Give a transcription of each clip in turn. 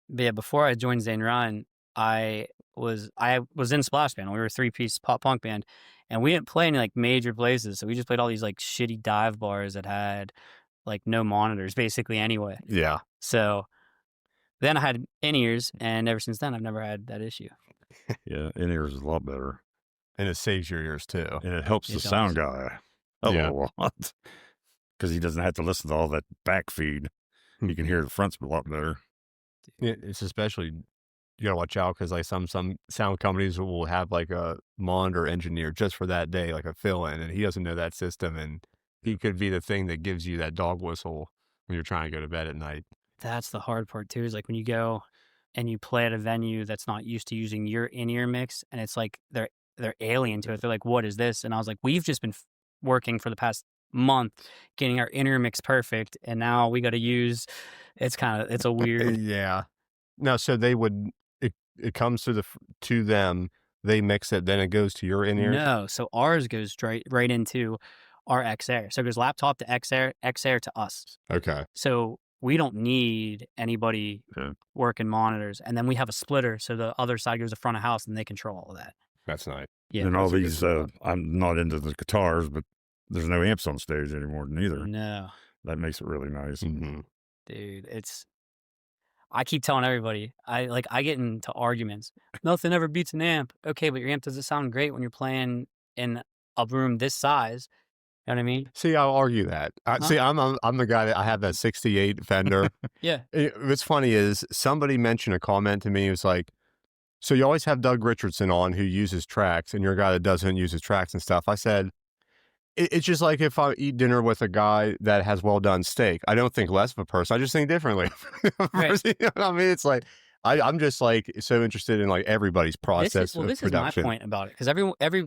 But yeah, before I joined Zane Run, I was in Splash Panel. We were a 3-piece pop punk band, and we didn't play any like major places. So we just played all these like shitty dive bars that had like no monitors basically anyway. Yeah. So then I had in-ears, and ever since then I've never had that issue. Yeah, in-ears is a lot better. And it saves your ears too. And it helps It the does. sound guy a Yeah. lot. Because he doesn't have to listen to all that back feed. You can hear the fronts a lot better. It's especially, you gotta watch out because like some sound companies will have like a monitor engineer just for that day, like a fill-in, and he doesn't know that system, and he could be the thing that gives you that dog whistle when you're trying to go to bed at night. That's the hard part too, is like when you go and you play at a venue that's not used to using your in-ear mix, and it's like they're alien to it. They're like, what is this? And I was like, we've just been working for the past month getting our in-ear mix perfect, and now we got to use, it's a weird. Yeah. No, so they would, it comes to them, they mix it, then it goes to your in-ears? No, so ours goes right into our X-Air. So it goes laptop to X-Air to us. Okay. So we don't need anybody Yeah. working monitors. And then we have a splitter, so the other side goes to front of house, and they control all of that. That's nice. Yeah. And all that's a good these, setup. I'm not into the guitars, but there's no amps on stage anymore neither. No, That makes it really nice. Mm-hmm. dude, I keep telling everybody, I get into arguments. Nothing ever beats an amp. Okay, but your amp doesn't sound great when you're playing in a room this size. You know what I mean? See, I'll argue that. See, I'm the guy that I have that 68 Fender. Yeah. What's funny is somebody mentioned a comment to me. It was like, so you always have Doug Richardson on who uses tracks, and you're a guy that doesn't use his tracks and stuff. I said, it's just like if I eat dinner with a guy that has well done steak. I don't think less of a person. I just think differently. Right. You know what I mean? It's like I'm just like so interested in like everybody's process of This production. is my point about it, because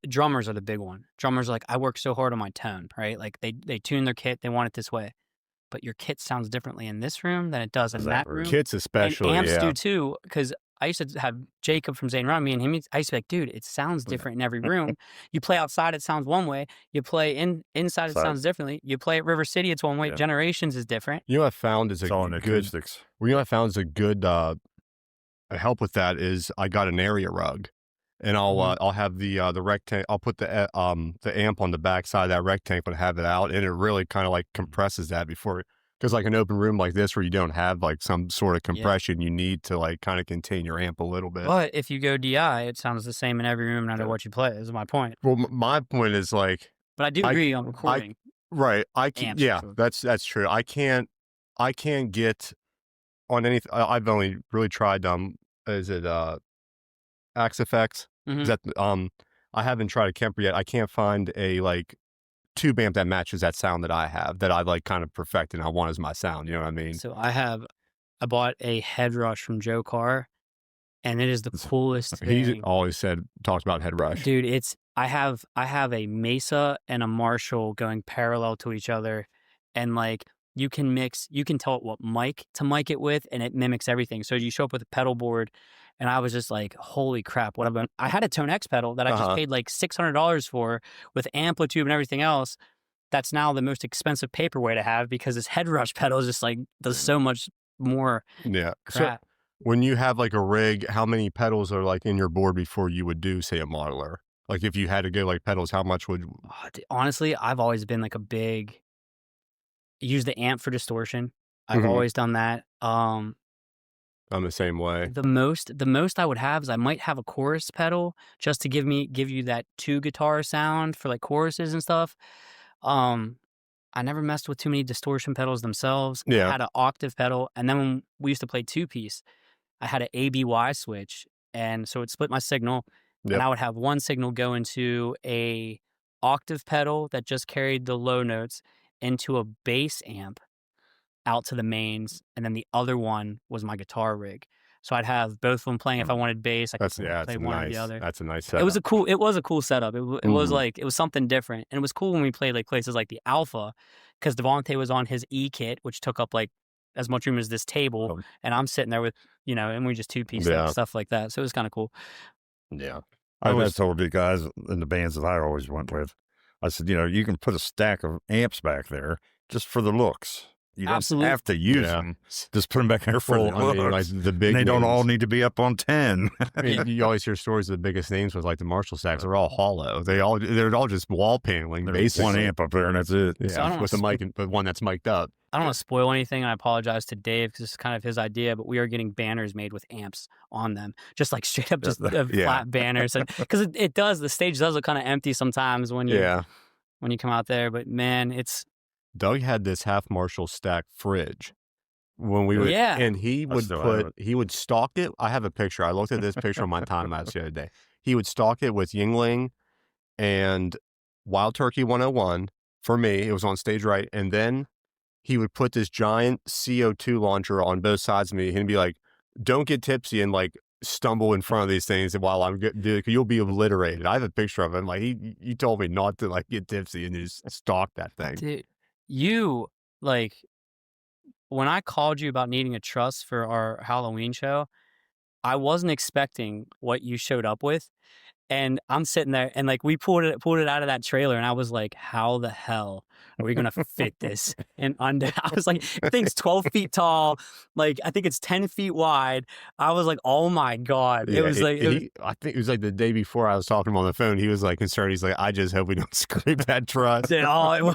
drummers are the big one. Drummers are like, I work so hard on my tone, right? Like they tune their kit, they want it this way, but your kit sounds differently in this room than it does in that room. Kits especially, and amps yeah. do too, because I used to have Jacob from Zane Run, me and him, I used to be like, dude, it sounds different in every room. You play outside, it sounds one way. You play inside, it sounds differently. You play at River City, it's one way. Yeah. Generations is different. You know what I found is It's all in acoustics. Well, you know what I found is a good help with that is I got an area rug, and I'll have the rectangle. I'll put the amp on the back side of that rectangle and have it out, and it really kind of like compresses that before. Because like an open room like this where you don't have like some sort of compression, you need to like kind of contain your amp a little bit. But if you go DI, it sounds the same in every room, no matter what you play, is my point. Well, my point is like, But I do agree on recording. right. I can, amps, yeah, for sure. that's true. I can't get on anything. I've only really tried, is it, Axe Effects? Mhm. Is that, I haven't tried a Kemper yet. I can't find a like tube amp that matches that sound that I have, that I like kind of perfect and I want as my sound. You know what I mean? So I bought a Head Rush from Joe Carr, and it is the coolest He's thing. always talked about Head Rush. Dude, I have a Mesa and a Marshall going parallel to each other, and like you can tell it what mic to mic it with, and it mimics everything. So you show up with a pedal board, and I was just like, holy crap, I had a Tone X pedal that I just paid like $600 for with amplitude and everything else. That's now the most expensive paperweight to have, because this Head Rush pedal is just like does so much more crap. So when you have like a rig, how many pedals are like in your board before you would do, say, a modeler? Like if you had to go like pedals, how much would? Honestly, I've always been like use the amp for distortion. I've always done that. I'm the same way. The most I would have is I might have a chorus pedal just to give you that 2 guitar sound for like choruses and stuff. I never messed with too many distortion pedals themselves. Yeah. I had an octave pedal, and then when we used to play 2-piece, I had an ABY switch, and so it split my signal, and I would have one signal go into a octave pedal that just carried the low notes into a bass amp out to the mains, and then the other one was my guitar rig. So I'd have both of them playing. If I wanted bass, I could play one or the other. That's a nice setup. It was a cool setup. It was something different, and it was cool when we played like places like the Alpha, because Devontae was on his E kit, which took up like as much room as this table, and I'm sitting there with and we just 2-piece stuff like that. So it was kind of cool. Yeah, I told the guys in the bands that I always went with, I said, you can put a stack of amps back there just for the looks. You don't Absolutely. have to use them. Just put them back there for Well, I mean, like the big they don't all names. need to be up on 10. I mean, you always hear stories of the biggest names with like the Marshall stacks. They're all hollow. They're all just wall paneling. There's Basically, one amp up there and that's it. Yeah, So I don't with the wanna mic, but one that's mic'd up. I don't want to spoil anything, and I apologize to Dave because it's kind of his idea, but we are getting banners made with amps on them, just like straight up, just flat banners. Because it does, the stage does look kind of empty sometimes when you come out there. But man, it's Doug had this half Marshall stack fridge when we would, and he would stock it. I have a picture. I looked at this picture on my time lapse the other day. He would stock it with Yingling and Wild Turkey 101 for me. It was on stage right, and then he would put this giant CO2 launcher on both sides of me. He'd be like, "Don't get tipsy and like stumble in front of these things while I'm doing. You'll be obliterated." I have a picture of him. Like he told me not to like get tipsy and just stalk that thing. Dude, you like when I called you about needing a truss for our Halloween show, I wasn't expecting what you showed up with. And I'm sitting there and like we pulled it out of that trailer and I was like, how the hell are we going to fit this? And under, I was like, the thing's 12 feet tall. Like, I think it's 10 feet wide. I was like, oh my God. Yeah, it was like, I think it was like the day before I was talking to him on the phone. He was like concerned. He's like, I just hope we don't scrape that truss. it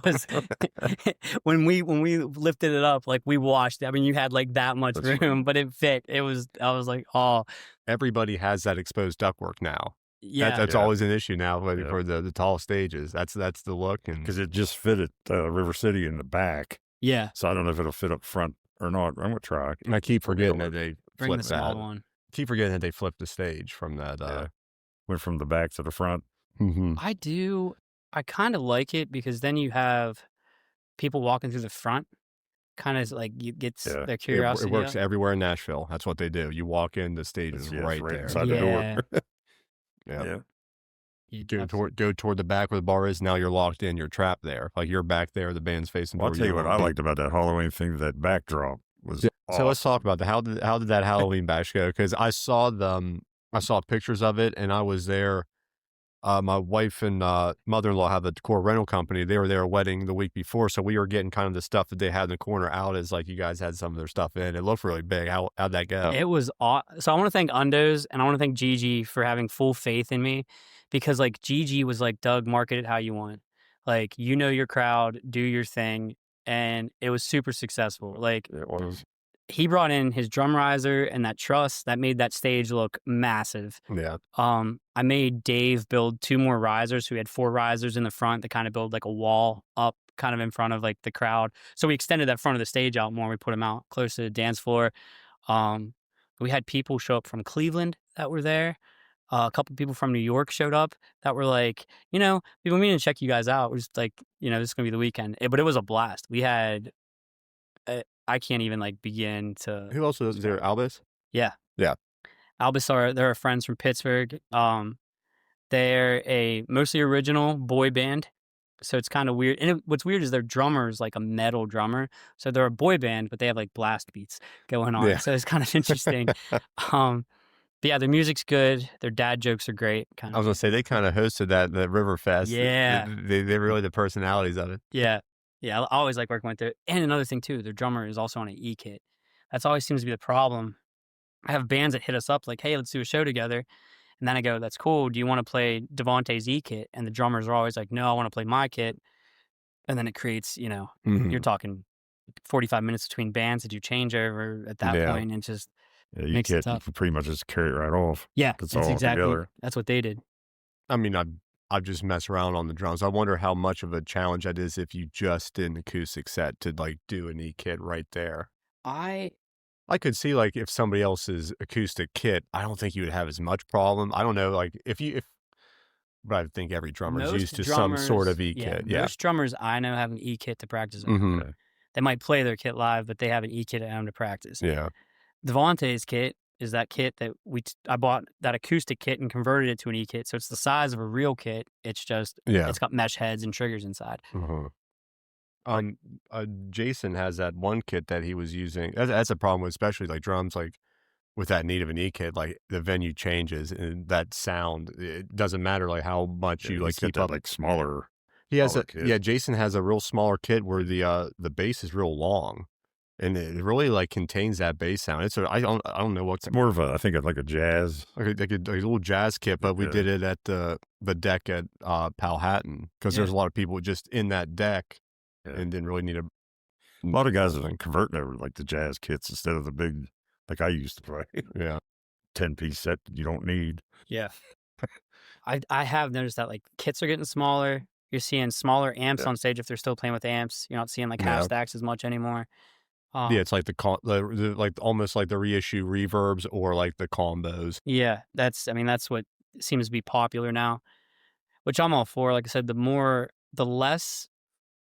was when we lifted it up, like we washed it. I mean, you had like that much room, but it fit. I was like, oh. Everybody has that exposed ductwork now. Yeah, that's always an issue now for the tall stages. That's the look, and because it just fit at River City in the back. Yeah, so I don't know if it'll fit up front or not. I'm gonna try. I keep forgetting that they bring the small one. Keep forgetting that they flipped the stage from that. Went from the back to the front. Mm-hmm. I do. I kind of like it because then you have people walking through the front. Kind of like you get their curiosity. It works everywhere in Nashville. That's what they do. You walk in, the stage is right there inside the door. Yeah. You go toward the back where the bar is. Now you're locked in. You're trapped there. Like you're back there. The band's facing. Well, I'll tell you what I liked about that Halloween thing. That backdrop was. Awesome. So let's talk about that. How did that Halloween bash go? Because I saw pictures of it, and I was there. My wife and mother-in-law have a decor rental company. They were there a wedding the week before, so we were getting kind of the stuff that they had in the corner out as like you guys had some of their stuff in. It looked really big. How'd that go? It was so I want to thank Undos and I want to thank Gigi for having full faith in me because like Gigi was like, Doug, market it how you want. Like, you know your crowd, do your thing. And it was super successful. Like, it was. He brought in his drum riser and that truss that made that stage look massive. Yeah. I made Dave build 2 more risers. So we had 4 risers in the front that kind of build like a wall up kind of in front of like the crowd. So we extended that front of the stage out more. We put them out close to the dance floor. We had people show up from Cleveland that were there. A couple people from New York showed up that were like, we've been meaning to check you guys out. We're just like, this is going to be the weekend. But it was a blast. We had... I can't even like begin to. Who else was there? Albus? Yeah. Albus they're friends from Pittsburgh. They're a mostly original boy band, so it's kind of weird. And what's weird is their drummer is like a metal drummer, so they're a boy band, but they have like blast beats going on. Yeah. So it's kind of interesting. But yeah, their music's good. Their dad jokes are great. I was gonna say they kind of hosted that River Fest. Yeah, they're really the personalities of it. Yeah, I always like working with it. And another thing, too, their drummer is also on an E-kit. That's always seems to be the problem. I have bands that hit us up like, hey, let's do a show together. And then I go, that's cool. Do you want to play Devontae's E-kit? And the drummers are always like, no, I want to play my kit. And then it creates, you're talking 45 minutes between bands that you change over at that point. And just makes it tough. You can pretty much just carry it right off. Yeah, it's all exactly. Together. That's what they did. I mean, I've just messed around on the drums. I wonder how much of a challenge that is if you just did an acoustic set to like do an E-kit right there. I could see like if somebody else's acoustic kit, I don't think you would have as much problem. I don't know, like but I think every drummer is used to some sort of E-kit. Yeah, most drummers I know have an E-kit to practice on. Mm-hmm. They might play their kit live, but they have an E-kit at home to practice. Yeah. Devontae's kit is that kit that I bought that acoustic kit and converted it to an E-kit. So it's the size of a real kit. It's just, it's got mesh heads and triggers inside. Uh-huh. Jason has that one kit that he was using. That's a problem with, especially like drums, like with that need of an E-kit, like the venue changes and that sound, it doesn't matter like how much you like keep up. Like smaller. He has Jason has a real smaller kit where the bass is real long. and it really like contains that bass sound. I don't know what's It's more of a, I think it's like a jazz. like a little jazz kit, but we Yeah. did it at the deck at Powhatan because there's a lot of people just in that deck and didn't really need A lot of guys have been converting over like the jazz kits instead of the big, like I used to play, yeah. 10-piece set that you don't need. Yeah. I have noticed that like kits are getting smaller. You're seeing smaller amps on stage if they're still playing with amps. You're not seeing like half stacks as much anymore. Yeah, it's like the like almost like the reissue reverbs or like the combos. Yeah, that's what seems to be popular now, which I'm all for. Like I said, the less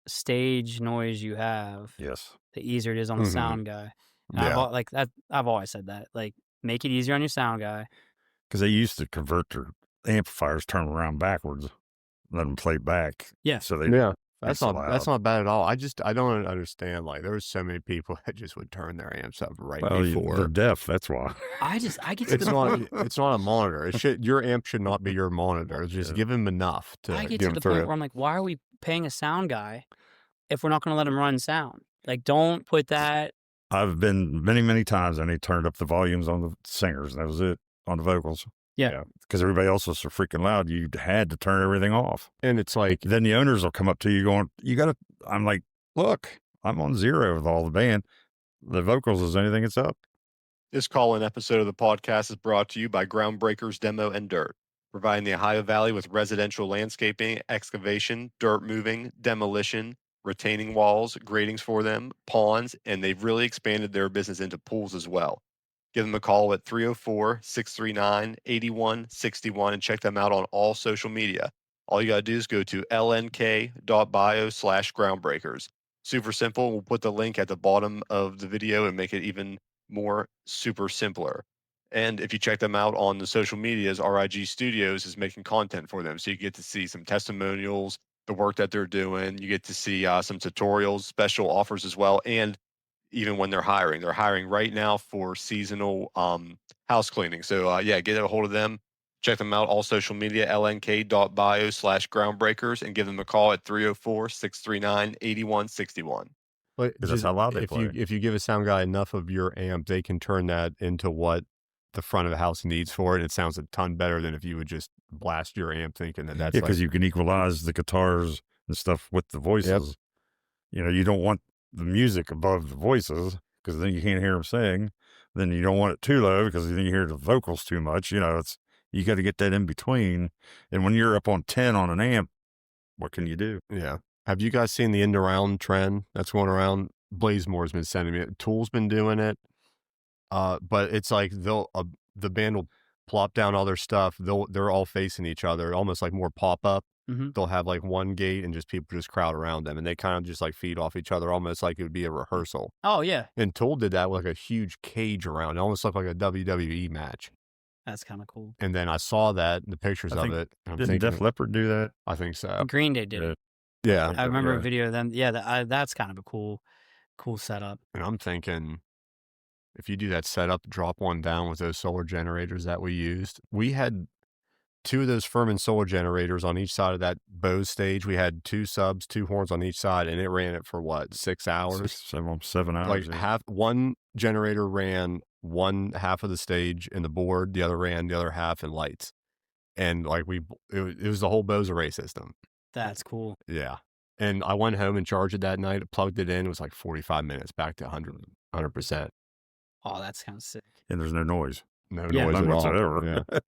stage noise you have, Yes. the easier it is on the sound guy. And I've always said that. Like, make it easier on your sound guy. Because they used to convert their amplifiers, turn around backwards, let them play back. Yeah. So they that's not bad at all. I don't understand. Like there was so many people that just would turn their amps up before. They're deaf. That's why. I get to it's not a monitor. Your amp should not be your monitor. Just give him enough to. I get to the point where I'm like, why are we paying a sound guy if we're not going to let him run sound? Like, don't put that. I've been many, many times and they turned up the volumes on the singers. And that was it on the vocals. Yeah. Because everybody else was so freaking loud, you had to turn everything off. And it's like, then the owners will come up to you going, I'm like, look, I'm on 0 with all the band. The vocals is anything it's up. this call-in episode of the podcast is brought to you by Groundbreakers Demo and Dirt, providing the Ohio Valley with residential landscaping, excavation, dirt moving, demolition, retaining walls, gratings for them, ponds, and they've really expanded their business into pools as well. Give them a call at 304-639-8161 and check them out on all social media. All you got to do is go to lnk.bio/groundbreakers. Super simple. We'll put the link at the bottom of the video and make it even more super simpler. And if you check them out on the social medias, RIG Studios is making content for them. So you get to see some testimonials, the work that they're doing. You get to see some tutorials, special offers as well. And even when they're hiring right now for seasonal house cleaning. So get a hold of them. Check them out, all social media, lnk.bio/groundbreakers, and give them a call at 304-639-8161. But that's how loud they play. If you give a sound guy enough of your amp, they can turn that into what the front of the house needs for it. And it sounds a ton better than if you would just blast your amp thinking that that's because you can equalize the guitars and stuff with the voices. Yep. You don't want the music above the voices because then you can't hear them sing. Then you don't want it too low because then you hear the vocals too much. You got to get that in between. And when you're up on 10 on an amp, what can you do? Yeah. Have you guys seen the end around trend that's going around? Blazemore's been sending me it. Tool's been doing it. But it's like the band will plop down all their stuff. They're all facing each other, almost like more pop up. Mm-hmm. They'll have like one gate and just people just crowd around them and they kind of just like feed off each other, almost like it would be a rehearsal. Oh yeah. And Tool did that with like a huge cage around. It almost looked like a WWE match. That's kind of cool. And then I saw the pictures of it. Didn't Def Leppard do that? I think so. Green Day did it. Yeah. I remember a video of them. Yeah, that's kind of a cool setup. And I'm thinking, if you do that setup, drop one down with those solar generators that we used. We had 2 of those Furman solar generators on each side of that Bose stage. We had 2 subs, 2 horns on each side, and it ran it for what, 6 hours? 7 hours. Like one generator ran one half of the stage and the board, the other ran the other half and lights. And like it was the whole Bose array system. That's cool. Yeah. And I went home and charged it that night, plugged it in. It was like 45 minutes back to 100%. Oh, that's kind of sick. And there's no noise. No noise at whatsoever. Yeah.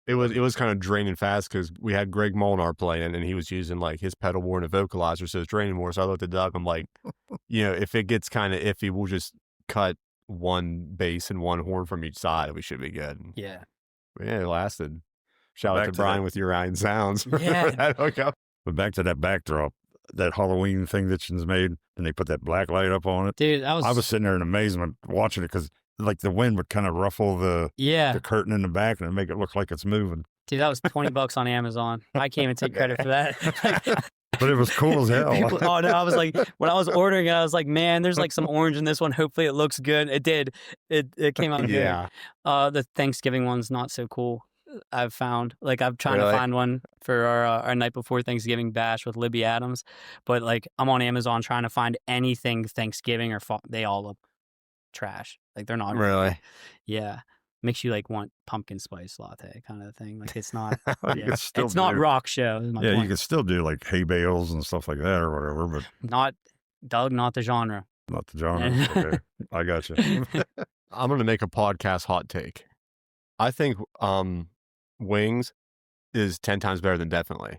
It was kind of draining fast because we had Greg Molnar playing and he was using like his pedal board and a vocalizer, so it's draining more. So I looked at Doug, I'm like, if it gets kind of iffy, we'll just cut one bass and one horn from each side and we should be good. Yeah. But yeah, it lasted. Shout out to Brian with your Ryan Sounds. Yeah. That hookup. But back to that backdrop, that Halloween thing that you made, and they put that black light up on it. Dude, I was sitting there in amazement watching it because like the wind would kind of ruffle the curtain in the back and make it look like it's moving. Dude, that was $20 on Amazon. I can't even take credit for that. But it was cool as hell. Oh no, I was like, when I was ordering it, I was like, man, there's like some orange in this one. Hopefully it looks good. It did. It came out good. Yeah. The Thanksgiving one's not so cool. I've found. Like, I'm trying to Really? find one for our night before Thanksgiving bash with Libby Adams, but like I'm on Amazon trying to find anything Thanksgiving or they all look trash. Like they're not Really? Yeah, makes you like want pumpkin spice latte kind of thing. Like it's not. Well, you Yeah, could still it's not do, rock show. Is my yeah, you point. could still do like hay bales and stuff like that or whatever, but Not Doug, not the genre. not the genre. Okay, I got you. I'm gonna make a podcast hot take. I think Wings is 10 times better than Definitely.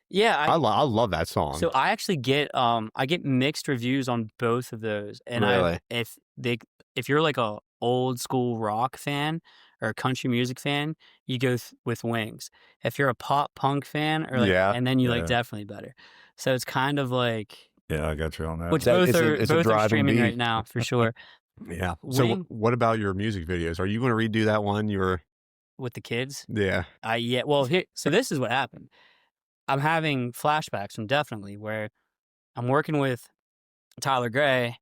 Yeah, I love that song. so I actually get I get mixed reviews on both of those, and Really? if you're like a old school rock fan or a country music fan, you go with Wings. If you're a pop punk fan, or like, Yeah, and then you like yeah. Definitely better. So it's kind of like, Yeah, I got you on that. which That- both it's a- are it's a both are driving streaming beat. right now for sure. Yeah. So Wing- what about your music videos? Are you going to redo that one? With the kids, Yeah. yeah. Well, so this is what happened. I'm having flashbacks from Definitely where I'm working with Tyler Gray,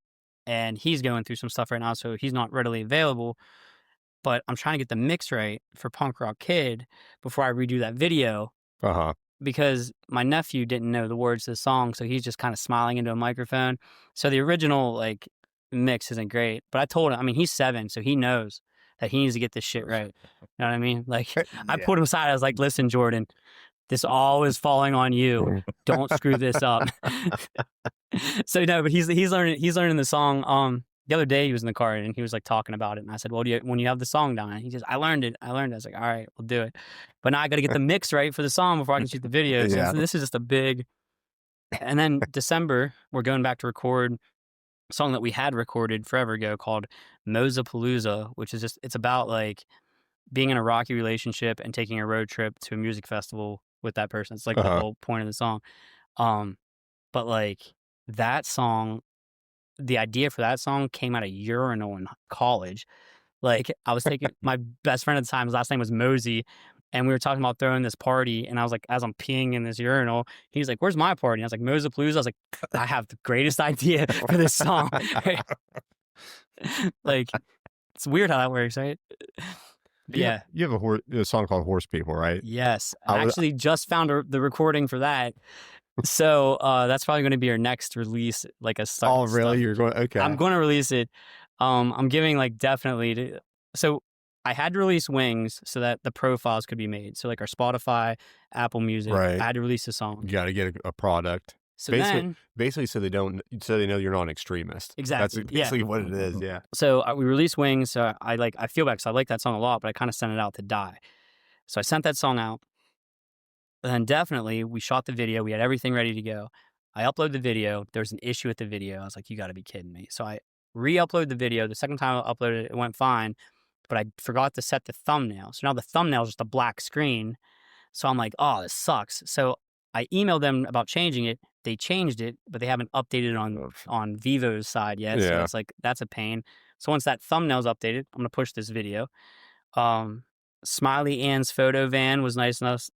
and he's going through some stuff right now, so he's not readily available. But I'm trying to get the mix right for Punk Rock Kid before I redo that video, because my nephew didn't know the words to the song, so he's just kind of smiling into a microphone. So the original like mix isn't great. But I told him, I mean, he's 7, so he knows that he needs to get this shit right. You know what I mean? Like I pulled him aside. I was like, "Listen, Jordan, this all is falling on you. Don't screw this up." So no, but he's learning the song. The other day he was in the car and he was like talking about it, and I said, "Well, when you have the song down?" And he says, I learned it. I was like, "All right, we'll do it." But now I got to get the mix right for the song before I can shoot the video. So Yeah. this is just a big. And then December, we're going back to record a song that we had recorded forever ago called Mozapalooza, which is just, it's about like being in a rocky relationship and taking a road trip to a music festival with that person. It's like the whole point of the song. But like that song, the idea for that song came out of urinal in college. Like I was taking my best friend at the time, his last name was Mosey, and we were talking about throwing this party, and I was like, as I'm peeing in this urinal, he's like, "Where's my party?" And I was like, "Mozapalooza." I was like, "I have the greatest idea for this song." Like it's weird how that works, right? But yeah. You have a song called Horse People, right? Yes. I actually just found the recording for that. So that's probably going to be our next release, like a start. Oh, really? You're going? Okay. I'm going to release it. I'm giving like Definitely to. So I had to release Wings so that the profiles could be made. So like our Spotify, Apple Music. Right. I had to release a song. You got to get a product. So Basically, so they know you're not an extremist. Exactly. That's basically what it is. Yeah. So we released Wings. So I feel bad because I like that song a lot, but I kind of sent it out to die. So I sent that song out. And then Definitely, we shot the video. We had everything ready to go. I uploaded the video. There was an issue with the video. I was like, "You got to be kidding me." So I re-uploaded the video. The second time I uploaded it, it went fine. But I forgot to set the thumbnail. So now the thumbnail is just a black screen. So I'm like, "Oh, this sucks." So I emailed them about changing it. They changed it, but they haven't updated it on Vivo's side yet. So it's like, that's a pain. So once that thumbnail's updated, I'm going to push this video. Smiley Ann's photo van was nice enough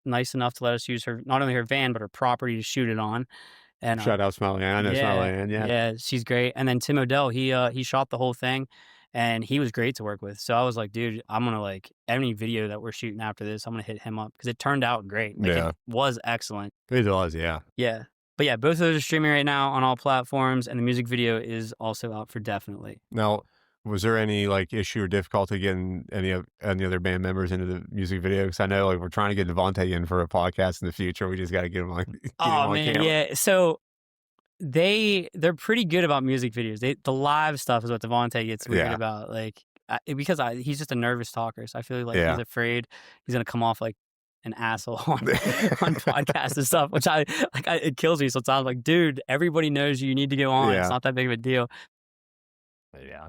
to let us use not only her van, but her property to shoot it on. And shout out Smiley Ann. I know Smiley Ann. Yeah, she's great. And then Tim O'Dell, he shot the whole thing, and he was great to work with. So I was like, dude, I'm gonna like any video that we're shooting after this, I'm gonna hit him up because it turned out great. Like, it was excellent. It was, yeah. Yeah. But yeah, both of those are streaming right now on all platforms, and the music video is also out for Definitely. Now, was there any like issue or difficulty getting any other band members into the music video? Because I know like we're trying to get Devontae in for a podcast in the future. We just got to get him on. Camera. Yeah. So they're pretty good about music videos. The live stuff is what Devontae gets weird about, like because he's just a nervous talker. So I feel like he's afraid he's gonna come off like an asshole on podcasts and stuff, which it kills me sometimes. Like, dude, everybody knows you need to go on. It's not that big of a deal. Yeah,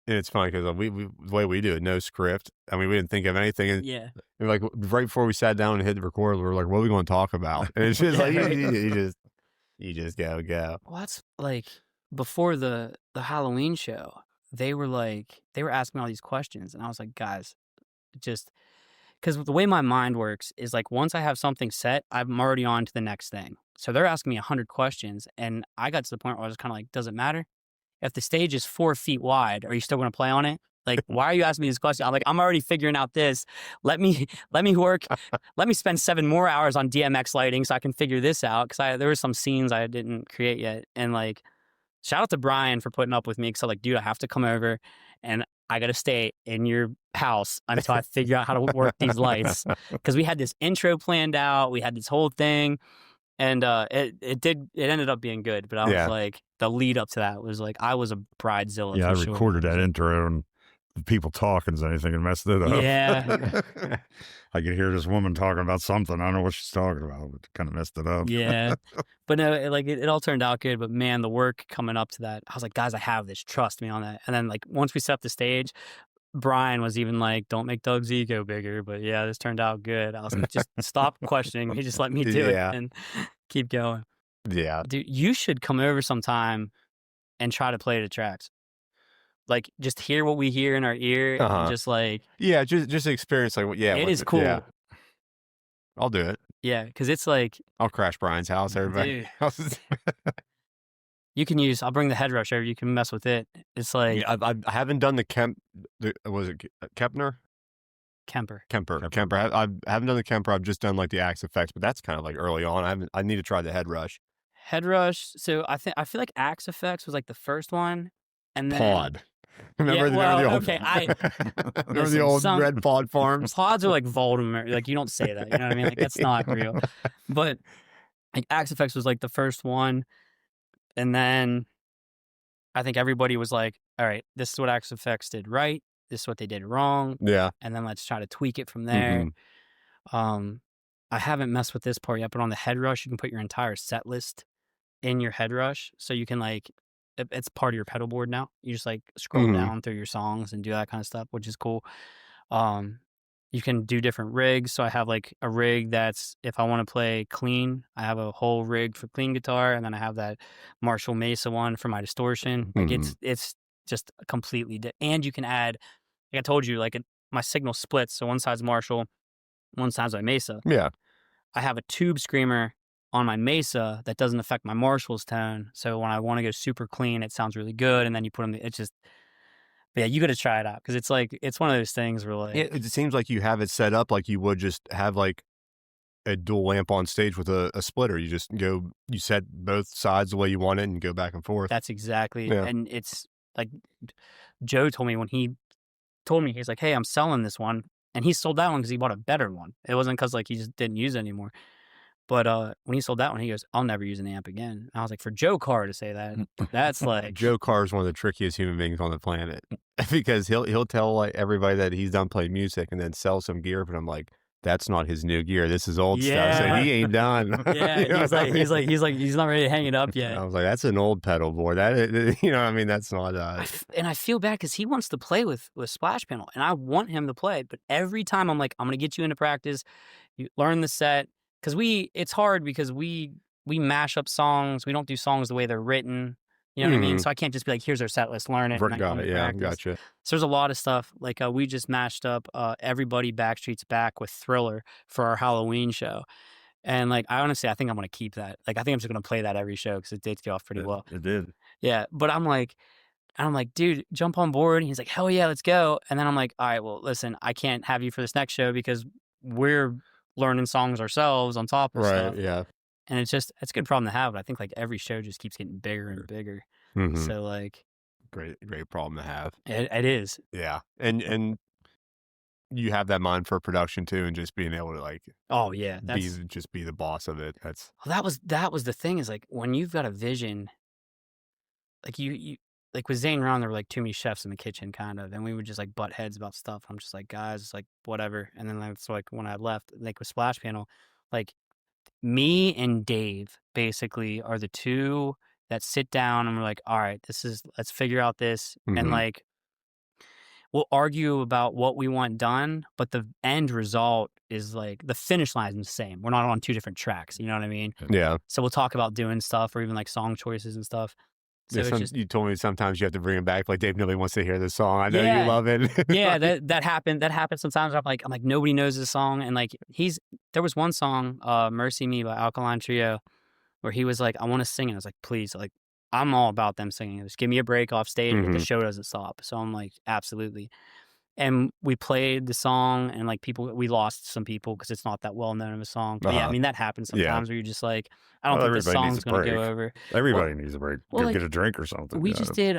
it's funny because the way we do it, no script. I mean, we didn't think of anything. And like right before we sat down and hit the record, we were like, "What are we going to talk about?" And it's just like you just go. Well, that's like before the Halloween show. They were asking me all these questions, and I was like, guys, just because the way my mind works is like once I have something set, I'm already on to the next thing. So they're asking me 100 questions, and I got to the point where I was kind of like, does it matter? If the stage is 4 feet wide, are you still going to play on it? Like, why are you asking me this question? I'm like, I'm already figuring out this. Let me work. Let me spend 7 more hours on DMX lighting so I can figure this out. Because there were some scenes I didn't create yet. And like, shout out to Brian for putting up with me. Because I'm like, dude, I have to come over and I got to stay in your house until I figure out how to work these lights. Because we had this intro planned out. We had this whole thing. And it ended up being good. But I was like, the lead up to that was like, I was a bridezilla. Yeah, I for recorded sure. that intro and the people talking and anything and messed it up. Yeah. I could hear this woman talking about something. I don't know what she's talking about, but kind of messed it up. Yeah. But no, it all turned out good. But man, the work coming up to that, I was like, guys, I have this. Trust me on that. And then like once we set up the stage, Brian was even like, don't make Doug's ego bigger. But yeah, this turned out good. I was like, just stop questioning me. Just let me do it and keep going. Yeah. Dude, you should come over sometime and try to play the tracks. Like, just hear what we hear in our ear and just like... Yeah, just experience like, it is cool. Yeah. I'll do it. Yeah, because it's like... I'll crash Brian's house, everybody. You can use... I'll bring the head rush over. You can mess with it. It's like... Yeah, I haven't done the was it Kempner? Kemper. I haven't done the Kemper. I've just done like the Axe Effects, but that's kind of like early on. I need to try the head rush. Head rush. So I feel like Axe Effects was like the first one. And then... Pod. Remember the old, remember the old red pod farms? Pods are like Voldemort. Like, you don't say that. You know what I mean? Like, that's not real. But like Axe Effects was like the first one. And then I think everybody was like, all right, this is what Axe Effects did right. This is what they did wrong. Yeah. And then let's try to tweak it from there. I haven't messed with this part yet, but on the head rush, you can put your entire set list in your head rush. So you can like, it's part of your pedal board now. You just like scroll down through your songs and do that kind of stuff, which is cool. You can do different rigs. So I have like a rig that's, if I want to play clean, I have a whole rig for clean guitar. And then I have that Marshall Mesa one for my distortion. Like it's just completely and you can add, like I told you, like my signal splits. So one side's Marshall, one side's my Mesa. Yeah. I have a tube screamer on my Mesa that doesn't affect my Marshall's tone. So when I want to go super clean, it sounds really good. And then you put them, it's just, but yeah, you got to try it out. Cause it's like, it's one of those things where like, it seems like you have it set up like you would just have like a dual amp on stage with a splitter. You just you set both sides the way you want it and go back and forth. That's exactly. Yeah. And it's like, Joe told me when he told me, he's like, hey, I'm selling this one. And he sold that one because he bought a better one. It wasn't because like he just didn't use it anymore. But when he sold that one, he goes, I'll never use an amp again. And I was like, for Joe Carr to say that, that's like... Joe Carr is one of the trickiest human beings on the planet. Because he'll tell like everybody that he's done playing music and then sell some gear, but I'm like, that's not his new gear. This is old stuff. So he ain't done. Yeah, he's not ready to hang it up yet. I was like, that's an old pedal board. That, you know what I mean? That's not... And I feel bad because he wants to play with Splash Panel, and I want him to play. But every time I'm like, I'm going to get you into practice. You learn the set. Because it's hard because we mash up songs. We don't do songs the way they're written. You know what I mean? So I can't just be like, here's our set list, learn it. Got it. Yeah, gotcha. So there's a lot of stuff. Like we just mashed up Everybody Backstreet's Back with Thriller for our Halloween show. And like, I think I'm going to keep that. Like, I think I'm just going to play that every show because it did get off pretty well. It did. Yeah. But I'm like, dude, jump on board. And he's like, hell yeah, let's go. And then I'm like, all right, well, listen, I can't have you for this next show because we're learning songs ourselves on top of stuff. Yeah. And it's a good problem to have. But I think like every show just keeps getting bigger and bigger. So like, great problem to have. It is. Yeah. And you have that mind for production too, and just being able to like, oh yeah, be the boss of it. That's that was the thing is like when you've got a vision, like you like with Zane Ron, there were like too many chefs in the kitchen kind of, and we would just like butt heads about stuff. I'm just like, guys, it's like whatever. And then that's like when I left, like with Splash Panel, like me and Dave basically are the two that sit down and we're like, all right, let's figure out this. And like, we'll argue about what we want done, but the end result is like the finish line is the same. We're not on two different tracks. You know what I mean? Yeah. So we'll talk about doing stuff or even like song choices and stuff. So you told me sometimes you have to bring him back. Like Dave really wants to hear this song. I know you love it. Yeah, that happened. That happened sometimes. I'm like nobody knows this song, and like there was one song, "Mercy Me" by Alkaline Trio, where he was like, I want to sing it. I was like, please, like I'm all about them singing. Just give me a break off stage, but the Mhm. show doesn't stop. So I'm like, absolutely. And we played the song, and like we lost some people because it's not that well known of a song. But yeah, I Uh-huh. mean that happens Yeah. sometimes where you're just like, I don't Well, think this everybody needs a song's gonna go break. over. Everybody needs a break. well, Go like, get a drink or something. We Yeah, just did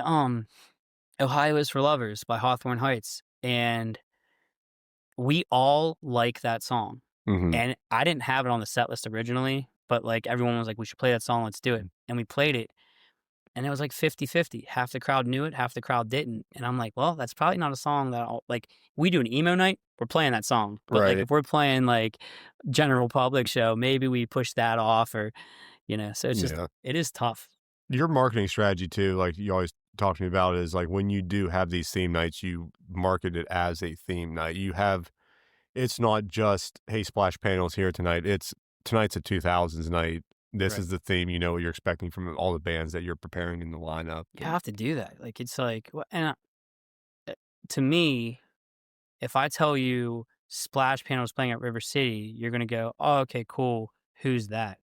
Ohio is for Lovers by Hawthorne Heights, and we all like that song. Mhm. And I didn't have it on the set list originally, but like everyone was like, we should play that song, let's do it. And we played it, and it was like 50-50. Half the crowd knew it, half the crowd didn't. And I'm like, well, that's probably not a song that I'll like. We do an emo night, we're playing that song. But like Right. if we're playing like general public show, maybe we push that off, or so it's just Yeah. it is tough. Your marketing strategy too, like you always talk to me about, is like when you do have these theme nights, you market it as a theme night. It's not just, hey, Splash Panel's here tonight. Tonight's a 2000s night. This Right. is the theme, what you're expecting from all the bands that you're preparing in the lineup. You have to do that. Like it's like, and to me, if I tell you Splash Panel is playing at River City, you're gonna go, oh, okay, cool. Who's that?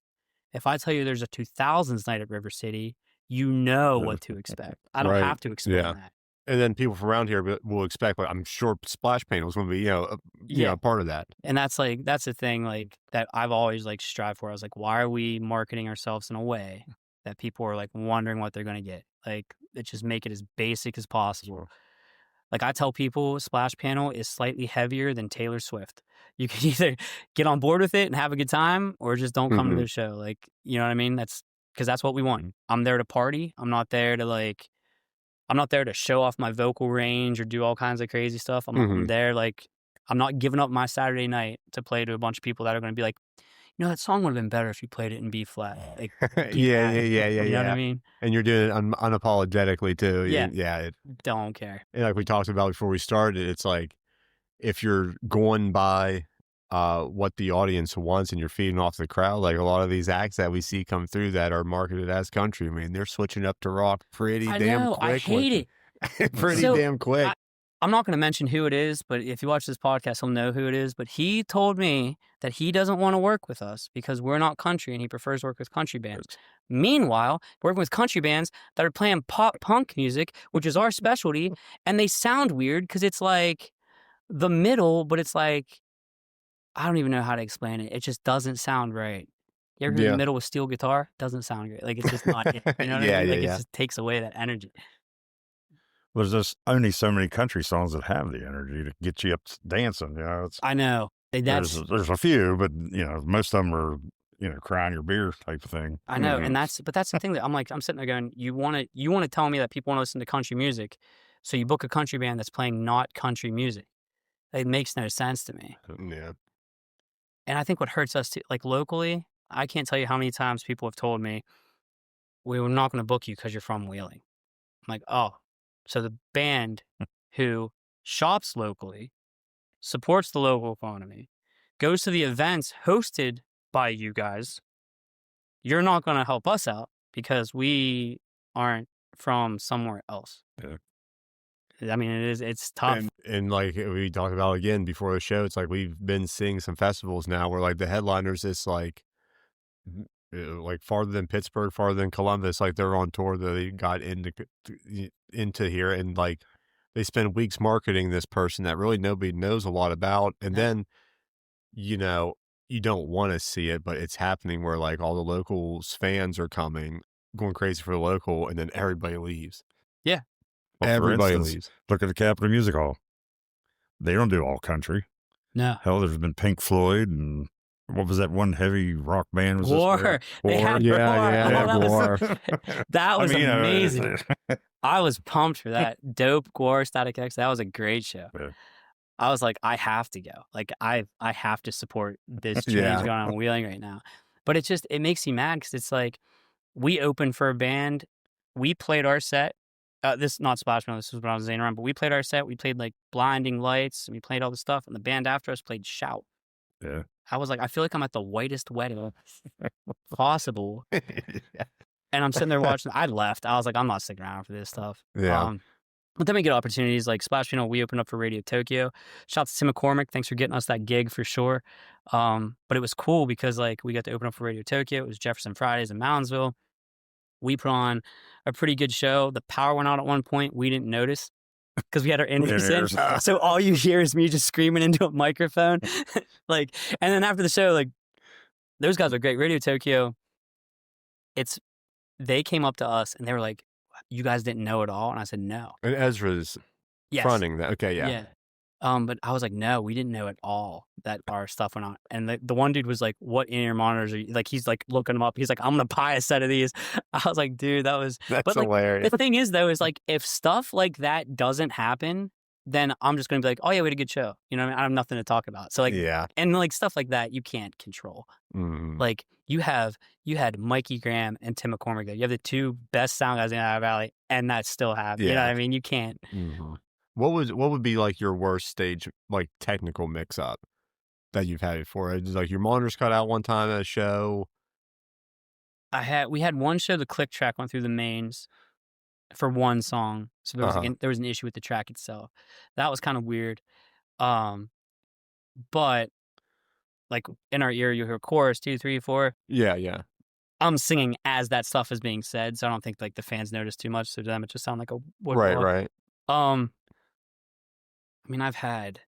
If I tell you there's a 2000s night at River City, you know what to expect. I don't Right. have to explain Yeah. that. And then people from around here will expect, like, I'm sure Splash Panel's going to be, a part of that. And that's the thing, like, that I've always like strived for. I was like, why are we marketing ourselves in a way that people are like wondering what they're gonna get? Like, just make it as basic as possible. Like I tell people, Splash Panel is slightly heavier than Taylor Swift. You can either get on board with it and have a good time, or just don't come to the show. Like, you know what I mean? That's because that's what we want. I'm there to party. I'm not there to show off my vocal range or do all kinds of crazy stuff. I'm there like, I'm not giving up my Saturday night to play to a bunch of people that are going to be like, that song would have been better if you played it in B flat. Like, Yeah. You know what I mean? And you're doing it unapologetically too. Yeah. Yeah. Don't care. And like we talked about before we started, it's like, if you're going by what the audience wants and you're feeding off the crowd, like a lot of these acts that we see come through that are marketed as country, I mean, they're switching up to rock pretty damn quick. I hate it. Pretty damn quick. I'm not going to mention who it is, but if you watch this podcast, he'll know who it is. But he told me that he doesn't want to work with us because we're not country and he prefers to work with country bands. Meanwhile, working with country bands that are playing pop punk music, which is our specialty, and they sound weird because it's like the middle, but it's like, I don't even know how to explain it. It just doesn't sound right. You ever hear the middle with steel guitar? Doesn't sound great. Like, it's just not it. You know what I mean? Like, it just takes away that energy. There's just only so many country songs that have the energy to get you up dancing. I know. There's a few, but most of them are crying your beer type of thing. I know, and that's the thing that I'm sitting there going, you want to tell me that people want to listen to country music, so you book a country band that's playing not country music. It makes no sense to me. Yeah. And I think what hurts us too, like locally, I can't tell you how many times people have told me, we were not going to book you because you're from Wheeling. I'm like, oh. So the band who shops locally, supports the local economy, goes to the events hosted by you guys, you're not going to help us out because we aren't from somewhere else. Yeah. I mean, it's tough. And like we talked about again before the show, it's like we've been seeing some festivals now where like the headliners is like farther than Pittsburgh, farther than Columbus, like they're on tour that they got into here, and like they spend weeks marketing this person that really nobody knows a lot about, and then you don't want to see it, but it's happening where like all the locals fans are coming, going crazy for the local, and then everybody leaves. Yeah. Well, everybody leaves. Look at the Capitol Music Hall. They don't do all country. No. Hell, there's been Pink Floyd and what was that one heavy rock band? War. They had War. That was amazing. I was pumped for that. Dope, Gore, Static X. That was a great show. Yeah. I was like, I have to go. Like, I have to support this change going on in Wheeling right now. But it makes you mad because it's like, we opened for a band. We played our set. This is not Splash Panel. This was when I was in around. But we played our set. We played like Blinding Lights. And we played all the stuff. And the band after us played Shout. Yeah. I was like, I feel like I'm at the whitest wedding possible. And I'm sitting there watching. I left. I was like, I'm not sticking around for this stuff. Yeah. But then we get opportunities like Splash Panel. We opened up for Radio Tokyo. Shout out to Tim McCormick. Thanks for getting us that gig for sure. But it was cool because like we got to open up for Radio Tokyo. It was Jefferson Fridays in Moundsville. We put on a pretty good show. The power went out at one point. We didn't notice because we had our in-ears in. So all you hear is me just screaming into a microphone. Like, and then after the show, like, those guys are great. Radio Tokyo, they came up to us and they were like, you guys didn't know at all? And I said, no. And Ezra's fronting that. Okay, yeah. But I was like, no, we didn't know at all that our stuff went on. And the one dude was like, what in-ear monitors are you? Like, he's like looking them up. He's like, I'm going to buy a set of these. I was like, dude, that's hilarious. The thing is, though, is like, if stuff like that doesn't happen, then I'm just going to be like, oh, yeah, we had a good show. You know what I mean? I have nothing to talk about. So, like, and like stuff like that, you can't control. Mm-hmm. Like, you had Mikey Graham and Tim McCormick there. You have the two best sound guys in Ohio Valley, and that still happened. You know what I mean? You can't. Mm-hmm. What would be like your worst stage, like technical mix up that you've had before? Just like your monitors cut out one time at a show. We had one show, the click track went through the mains for one song. So there was an issue with the track itself. That was kind of weird. But like in our ear, you hear chorus 2, 3, 4. Yeah. I'm singing as that stuff is being said, so I don't think like the fans notice too much. So to them, it just sounded like a woodblock. Right. I mean, I've had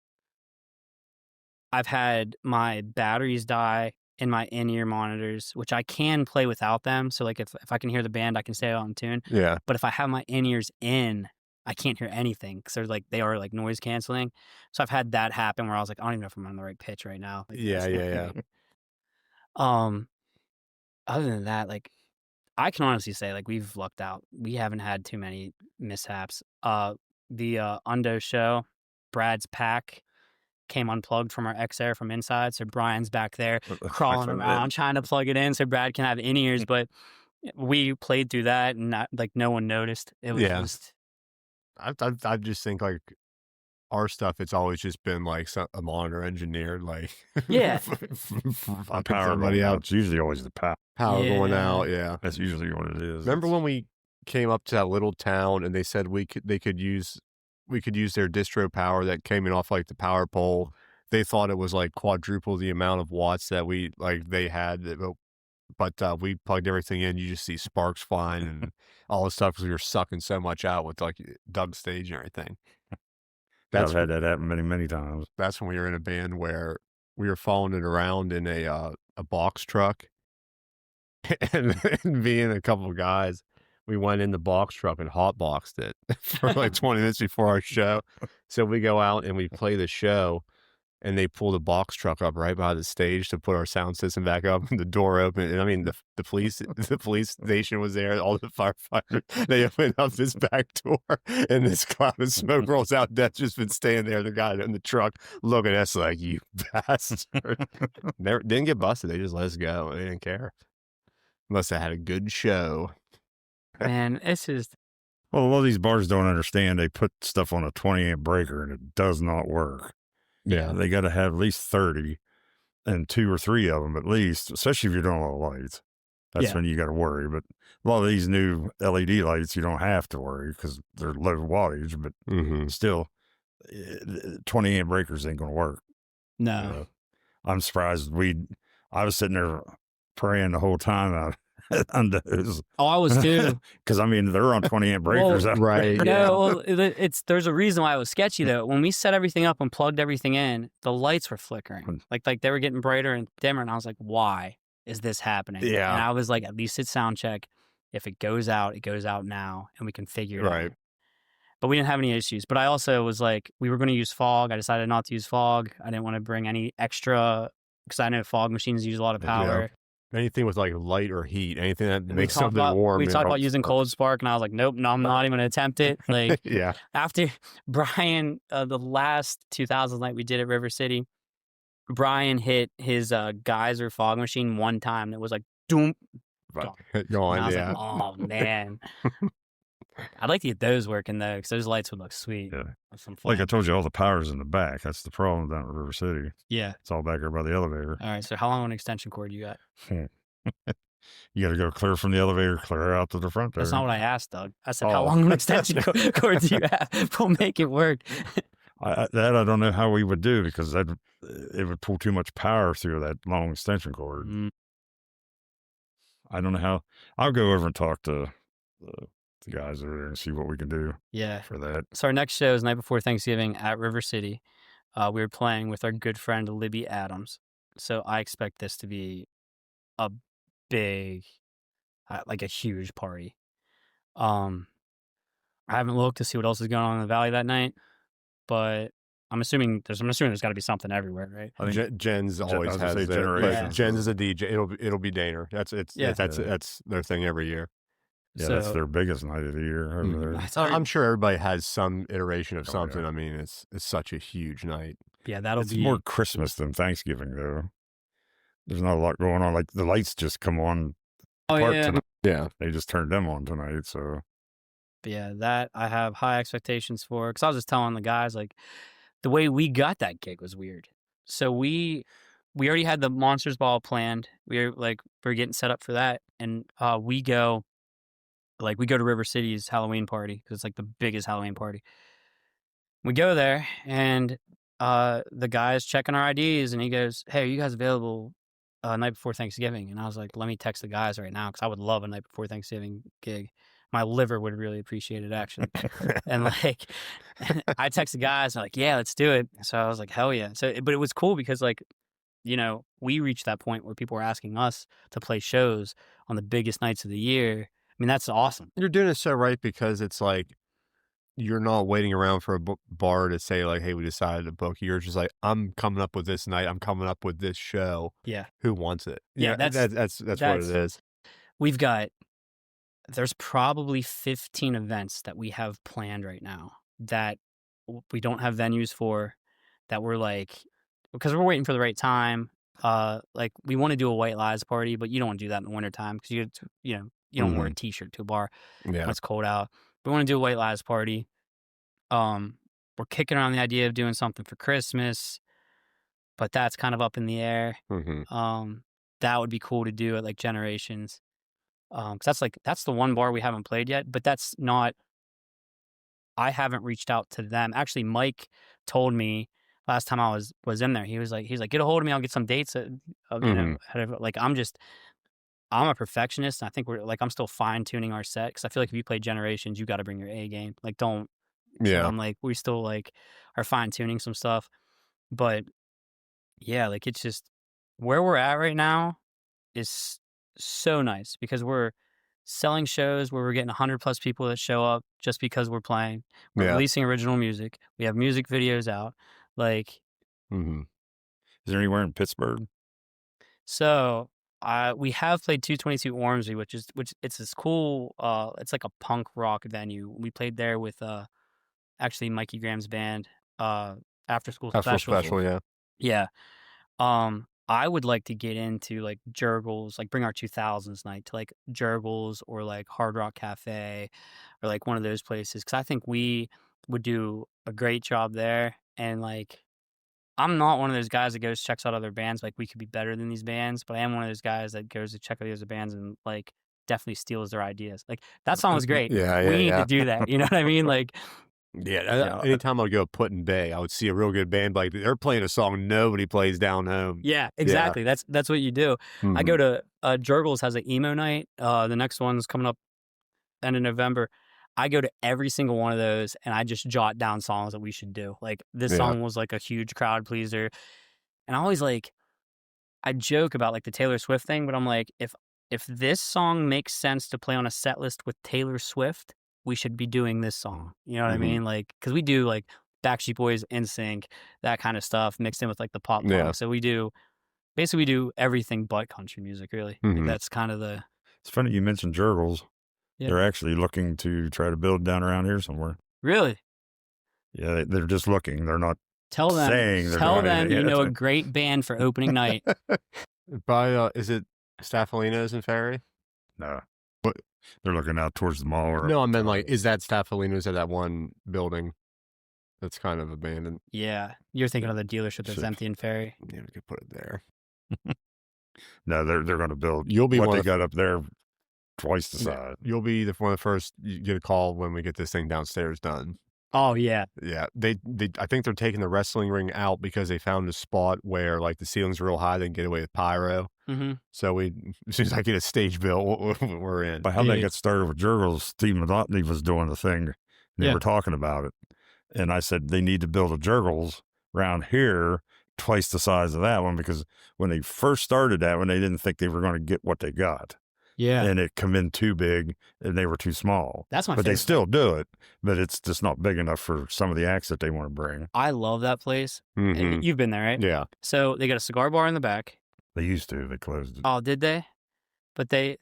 my batteries die in my in-ear monitors, which I can play without them. So like if I can hear the band, I can stay on tune. Yeah. But if I have my in-ears in, I can't hear anything because they are like noise canceling. So I've had that happen where I was like, I don't even know if I'm on the right pitch right now. Like, yeah. Other than that, like, I can honestly say, like, we've lucked out. We haven't had too many mishaps. The Undo show, Brad's pack came unplugged from our X-Air from inside, so Brian's back there crawling around trying to plug it in so Brad can have in-ears, but we played through that and no one noticed. It was just... I just think, like, our stuff, it's always just been, like, a monitor engineer, like... Yeah. Power going out. It's usually always the power going out, yeah. That's usually what it is. Remember when we came up to that little town and they said we could use their distro power that came in off, like, the power pole? They thought it was, like, quadruple the amount of watts that they had, but we plugged everything in. You just see sparks flying and all this stuff because we were sucking so much out with, like, Doug's stage and everything. I've had that happen many, many times. That's when we were in a band where we were following it around in a box truck, and me and a couple of guys, we went in the box truck and hotboxed it for like 20 minutes before our show. So we go out and we play the show, and they pull the box truck up right by the stage to put our sound system back up, and the door open. And I mean, the police station was there, all the firefighters. They open up this back door, and this cloud of smoke rolls out. That's just been staying there. The guy in the truck looking at us like, you bastard. Didn't get busted. They just let us go. They didn't care. Must have had a good show. Man, it's just... Well, a lot of these bars don't understand. They put stuff on a 20 amp breaker, and it does not work. Yeah, they got to have at least 30 and 2 or 3 of them at least, especially if you're doing a lot of lights. That's when you got to worry. But a lot of these new LED lights, you don't have to worry because they're low wattage, but still 20 amp breakers ain't going to work. No. I'm surprised I was sitting there praying the whole time on those. Oh, I was too. Because I mean, they're on 20 amp breakers, right? No, there's a reason why it was sketchy though. When we set everything up and plugged everything in, the lights were flickering, like they were getting brighter and dimmer, and I was like, "Why is this happening?" Yeah, and I was like, "At least it's sound check. If it goes out, it goes out now, and we can figure it out." But we didn't have any issues. But I also was like, we were going to use fog. I decided not to use fog. I didn't want to bring any extra because I know fog machines use a lot of power. Yeah. Anything with like light or heat, anything that makes something warm. We talked about using cold spark, and I was like, nope, no, I'm not even going to attempt it. Like, yeah. After Brian, the last 2000 night we did at River City, Brian hit his geyser fog machine one time. That was like, doom. Gone, I was like, oh, man. I'd like to get those working, though, because those lights would look sweet. Yeah. Like I told you, all the power's in the back. That's the problem down at River City. Yeah. It's all back there by the elevator. All right. So how long of an extension cord you got? You got to go clear from the elevator, clear out to the front there. That's not what I asked, Doug. I said, how long of an extension cord do you have? We'll make it work. I don't know how we would do because it would pull too much power through that long extension cord. I don't know how. I'll go over and talk to the guys over there and see what we can do for that. So our next show is night before Thanksgiving at River City. We were playing with our good friend Libby Adams. So I expect this to be a big, like a huge party. I haven't looked to see what else is going on in the Valley that night, but I'm assuming there's got to be something everywhere, right? I think Jen's always has it. Generations. Jen's is a DJ. It'll be Daner. That's their thing every year. Yeah, that's their biggest night of the year over there. I'm sure everybody has some iteration of something. Yeah. I mean, it's such a huge night. Yeah, it's more Christmas than Thanksgiving, though. There's not a lot going on. Like the lights just come on. Tonight. Yeah, they just turned them on tonight. So, yeah, that I have high expectations for. Because I was just telling the guys, like, the way we got that gig was weird. So we already had the Monsters Ball planned. We're getting set up for that, and we go to River City's Halloween party because it's like the biggest Halloween party. We go there, and the guy's checking our IDs, and he goes, "Hey, are you guys available night before Thanksgiving?" And I was like, "Let me text the guys right now because I would love a night before Thanksgiving gig. My liver would really appreciate it, actually." And I text the guys, and they're like, "Yeah, let's do it." So I was like, "Hell yeah!" So, but it was cool because we reached that point where people were asking us to play shows on the biggest nights of the year. I mean, that's awesome. You're doing it so right because it's like you're not waiting around for a bar to say like, "Hey, we decided to book." You're just like, "I'm coming up with this night. I'm coming up with this show. Yeah, who wants it?" Yeah, that's what it is. There's probably 15 events that we have planned right now that we don't have venues for. That we're because we're waiting for the right time. We want to do a White Lies party, but you don't want to do that in the wintertime because you don't wear a t-shirt to a bar when it's cold out. We want to do a White Lies party. We're kicking around the idea of doing something for Christmas, but that's kind of up in the air. That would be cool to do at Generations. Because that's the one bar we haven't played yet, but that's not. I haven't reached out to them. Actually, Mike told me last time I was in there. He's like, get a hold of me. I'll get some dates. I'm a perfectionist, and I think I'm still fine tuning our set because I feel like if you play Generations, you got to bring your A game. Don't. Yeah. So I'm we still are fine tuning some stuff, but yeah, it's just where we're at right now is so nice because we're selling shows where we're getting 100+ people that show up just because we're playing. We're releasing original music. We have music videos out. Is there anywhere in Pittsburgh? So we have played 222 Ormsby, which it's this cool. It's like a punk rock venue. We played there with actually Mikey Graham's band. After School Special. Yeah. Yeah. I would like to get into Jurgles, bring our 2000s night to Jurgles or Hard Rock Cafe or one of those places because I think we would do a great job there. And I'm not one of those guys that goes checks out other bands we could be better than these bands, but I am one of those guys that goes to check out the other bands and definitely steals their ideas. That song was great. We need to do that. You know what I mean? Anytime I would go Put-in Bay, I would see a real good band. They're playing a song nobody plays down home. Yeah, exactly. Yeah. That's what you do. I go to Jurgles has an emo night. The next one's coming up end of November. I go to every single one of those and I just jot down songs that we should do. This song was a huge crowd pleaser, and I always I joke about the Taylor Swift thing, but I'm if this song makes sense to play on a set list with Taylor Swift, we should be doing this song. You know what I mean? Because we do Backstreet Boys, NSYNC, that kind of stuff mixed in with the pop punk. So we do everything but country music, really. That's kind of the. It's funny you mentioned Jurgles. Yeah. They're actually looking to try to build down around here somewhere. Really? Yeah, they're just looking. They're not saying they're Tell them you know a great band for opening night. Is it Staffolinos and Ferry? No. What? They're looking out towards the mall. No, I meant is that Staffolinos at that one building that's kind of abandoned? Yeah. You're thinking of the dealership that's empty in Ferry. Yeah, we could put it there. No, they're going to build You'll be what they got up there twice the size. You'll be one of the first. You get a call when we get this thing downstairs done. Oh yeah. Yeah, they I think they're taking the wrestling ring out because they found a spot where like the ceiling's real high, they can get away with pyro. Mm-hmm. So as soon as I get a stage built, we're in. But how they got started with Jurgles, Steve Monotony was doing the thing. And they were talking about it. And I said, they need to build a Jurgles around here twice the size of that one, because when they first started that one, they didn't think they were going to get what they got. Yeah. And it come in too big and they were too small. That's my But favorite. they still do it, but it's just not big enough for some of the acts that they want to bring. I love that place. Mm-hmm. You've been there, right? Yeah. So they got a cigar bar in the back. They used to. They closed it. Oh, did they? But they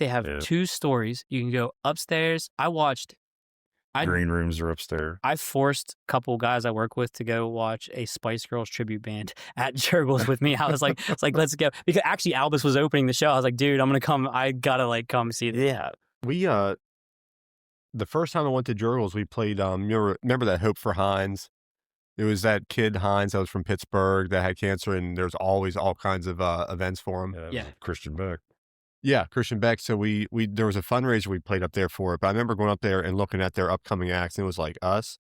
have 2 stories. You can go upstairs. Green rooms are upstairs. I forced a couple guys I work with to go watch a Spice Girls tribute band at Jurgles with me. I was like, let's go. Because actually Albus was opening the show. I was like, dude, I'm going to come. I got to come see it. Yeah. We, the first time I went to Jurgles, we played, remember that Hope for Hines? It was that kid Hines that was from Pittsburgh that had cancer, and there's always all kinds of events for him. Yeah. Christian Beck. Yeah, Christian Beck. So we there was a fundraiser we played up there for it. But I remember going up there and looking at their upcoming acts, and it was like us,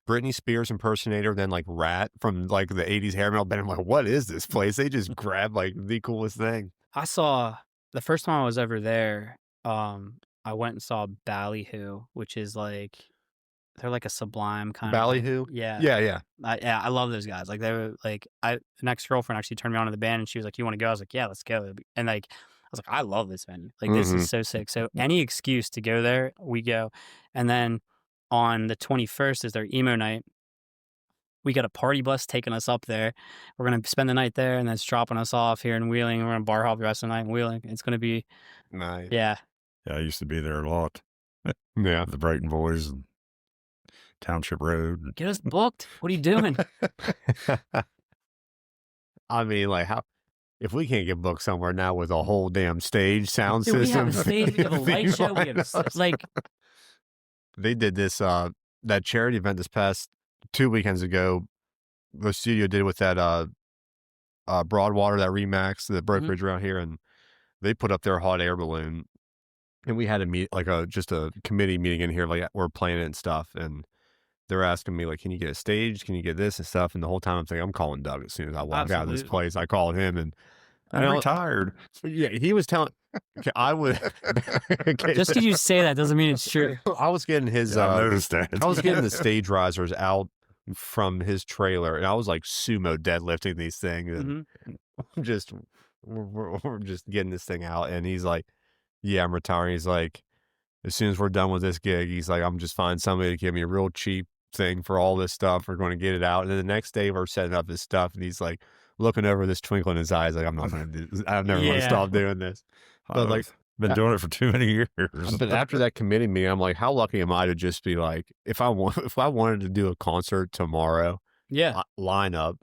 Britney Spears impersonator, then like Rat from like the 80s hair metal band. I'm like, what is this place? They just grabbed like the coolest thing. I saw, the first time I was ever there, I went and saw Ballyhoo, which is like, they're like a Sublime kind of. Ballyhoo? Yeah. Yeah. I love those guys. Like, they were like, an ex-girlfriend actually turned me on to the band, and she was like, you want to go? I was like, yeah, let's go. And like, I was like, I love this venue. Like, this is so sick. So any excuse to go there, we go. And then on the 21st is their emo night. We got a party bus taking us up there. We're going to spend the night there, and then it's dropping us off here in Wheeling. We're going to bar hop the rest of the night in Wheeling. It's going to be nice. Yeah. Yeah, I used to be there a lot. Yeah. The Brighton Boys and Township Road. Get us booked. What are you doing? I mean, like, if we can't get booked somewhere now with a whole damn stage, sound system. We have a stage, we have a light show, we have like. They did this, that charity event this past 2 weekends ago. The studio did with that, Broadwater, that Remax, the brokerage around here, and they put up their hot air balloon. And we had a meet, like just a committee meeting in here, like we're playing it and stuff. And they're asking me, like, can you get a stage? Can you get this and stuff? And the whole time I'm thinking, I'm calling Doug as soon as I walk out of this place. I called him, and I'm retired. Yeah, he was telling. Okay, I would. Just because you say that doesn't mean it's true. I was getting his. I noticed that. I was getting the stage risers out from his trailer, and I was like sumo deadlifting these things, and we're just getting this thing out, and he's like, "Yeah, I'm retiring." He's like, "As soon as we're done with this gig," he's like, "I'm just finding somebody to give me a real cheap thing for all this stuff. We're going to get it out." And then the next day, we're setting up this stuff, and he's like, looking over this twinkle in his eyes, like, I'm not going to do this. I'm never going to stop doing this. But like, been doing it for too many years. But after that committee meeting, I'm like, how lucky am I to just be like, if I wanted to do a concert tomorrow, lineup,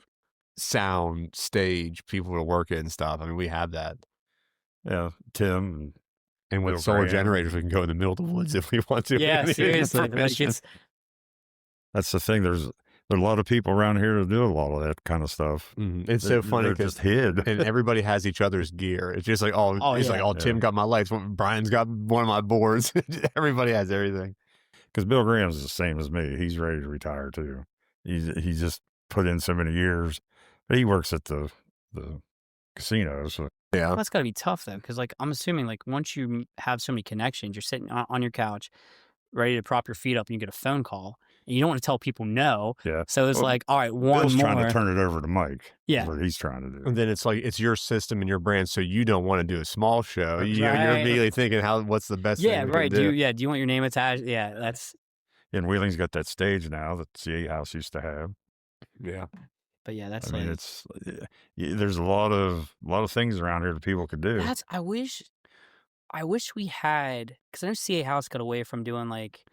sound, stage, people to work it and stuff. I mean, we have that. Yeah, Tim. And with solar generators, we can go in the middle of the woods if we want to. Yeah, seriously. That's the thing. There's a lot of people around here to do a lot of that kind of stuff. It's so funny because just hid, and everybody has each other's gear. It's just like, Tim got my lights, Brian's got one of my boards. Everybody has everything. Because Bill Graham's the same as me. He's ready to retire too. He's just put in so many years, but he works at the casino. So yeah, well, that's got to be tough though, because like I'm assuming like once you have so many connections, you're sitting on your couch, ready to prop your feet up, and you get a phone call. And you don't want to tell people no. Yeah. So it's like, all right, Bill's more. trying to turn it over to Mike. Yeah. That's what he's trying to do. And then it's like, it's your system and your brand, so you don't want to do a small show. Right. You're immediately thinking, what's the best thing we right. can do? Do you want your name attached? Yeah, that's. And Wheeling's got that stage now that CA House used to have. Yeah. But yeah, that's. I mean, it's there's a lot of things around here that people could do. I wish we had, because I know CA House got away from doing like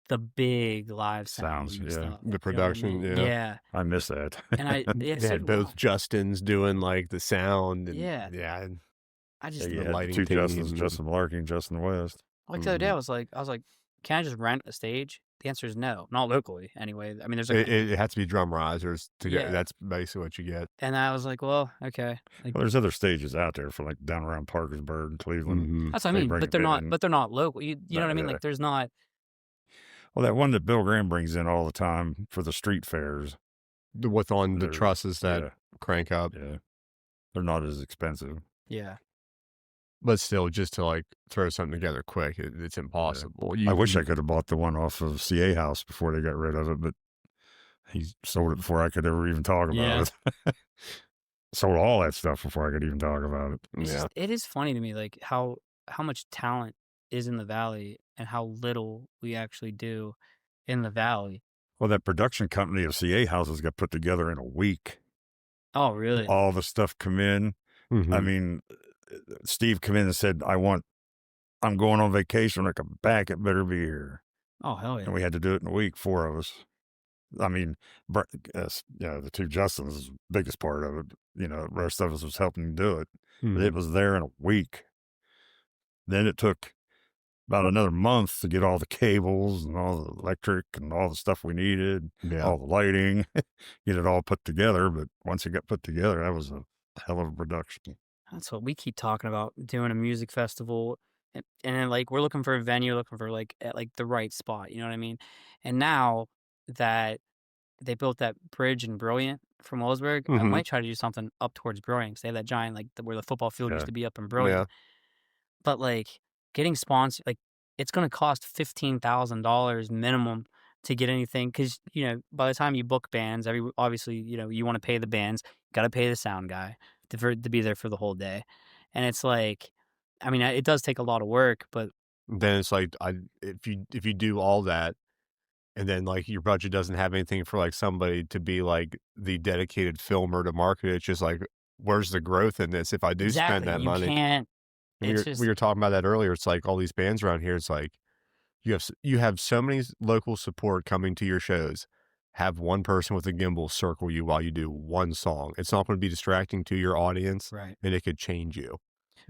the big live sounds, stuff, the production, yeah. I miss that. And they had both Justins doing like the sound, and I just the lighting two team. Justins, Justin Larkin, Justin West. Like the other day, I was like, can I just rent a stage? The answer is no, not locally anyway. I mean, there's like it has to be drum risers to get. That's basically what you get. And I was like, well, okay. Like, well, there's other stages out there for like down around Parkersburg and Cleveland. That's what I mean, but they're not. But they're not local. You know what I mean? Like there's not. Well, that one that Bill Graham brings in all the time for the street fairs. With on the They're- trusses that yeah. crank up. Yeah. They're not as expensive. Yeah. But still, just to like throw something together quick, it's impossible. I wish I could have bought the one off of CA House before they got rid of it, but he sold it before I could ever even talk about it. Sold all that stuff before I could even talk about it. It's just, it is funny to me, like how much talent is in the Valley and how little we actually do in the Valley. Well, that production company of CA Houses got put together in a week. Oh, really? All the stuff come in. I mean, Steve come in and said, I'm going on vacation. When I come back, it better be here. Oh, hell yeah. And we had to do it in a week, 4 of us. I mean, the two Justins is the biggest part of it. The rest of us was helping do it. But it was there in a week. Then it took about another month to get all the cables and all the electric and all the stuff we needed, all the lighting, get it all put together. But once it got put together, that was a hell of a production. That's what we keep talking about, doing a music festival. And then, like, we're looking for a venue, looking for, like, at, like, the right spot. You know what I mean? And now that they built that bridge in Brilliant from Willisburg, I might try to do something up towards Brilliant because they have that giant, like, where the football field used to be up in Brilliant. But, like, getting sponsored, like, it's going to cost $15,000 minimum to get anything because, by the time you book bands, obviously, you want to pay the bands, got to pay the sound guy to be there for the whole day. And it's like, I mean, it does take a lot of work, but then it's like, if you do all that, and then like your budget doesn't have anything for like somebody to be like the dedicated filmer to market it, it's just like, where's the growth in this? If I do spend that money, can't. we were talking about that earlier. It's like all these bands around here. It's like you have so many local support coming to your shows. Have one person with a gimbal circle you while you do one song. It's not going to be distracting to your audience, right? And it could change you.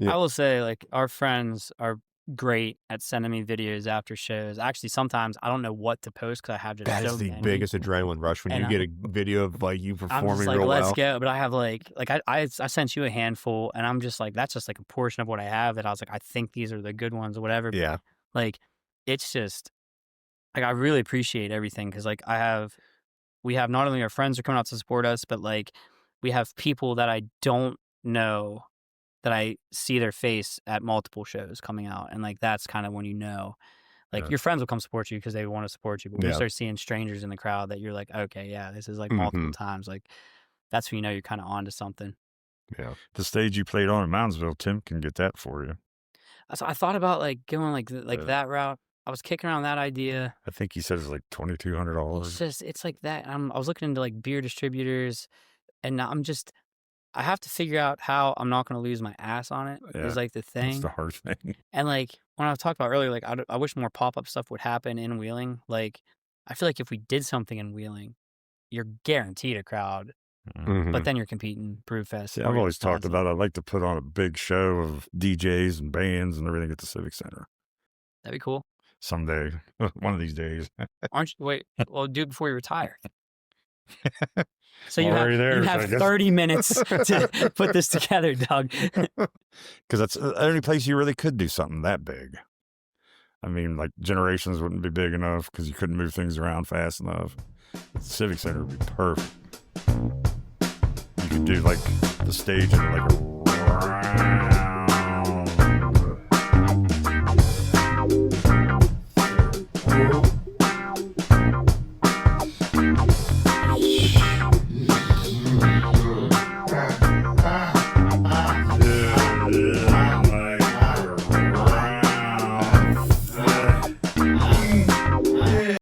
I will say, like, our friends are great at sending me videos after shows. Actually, sometimes I don't know what to post because I have just that so is the many. biggest adrenaline rush when you get a video of like you performing I'm just like, real let's well. go. But I have like I sent you a handful, and I'm just like, that's just like a portion of what I have that I was like, I think these are the good ones or whatever. Yeah. Like, it's just like, I really appreciate everything because like we have not only our friends are coming out to support us, but like we have people that I don't know that I see their face at multiple shows coming out. And like, that's kind of when like your friends will come support you because they want to support you. But when you start seeing strangers in the crowd that you're like, okay, yeah, this is like multiple times. Like, that's when you're kind of onto something. Yeah. The stage you played on in Moundsville, Tim can get that for you. So I thought about like going like that route. I was kicking around that idea. I think he said it's like $2,200. It's like that. I was looking into like beer distributors, and I have to figure out how I'm not going to lose my ass on it. Is like the thing. That's the hard thing. And like when I was talking about earlier, like I wish more pop-up stuff would happen in Wheeling. Like, I feel like if we did something in Wheeling, you're guaranteed a crowd. But then you're competing Brewfest. See, I've always talked about I'd like to put on a big show of DJs and bands and everything at the Civic Center. That'd be cool. Someday, one of these days. Aren't you? Wait, well, do it before you retire. So you Already have 30 minutes to put this together, Doug. Because that's the only place you really could do something that big. I mean, like Generations wouldn't be big enough because you couldn't move things around fast enough. The Civic Center would be perfect. You could do like the stage in like a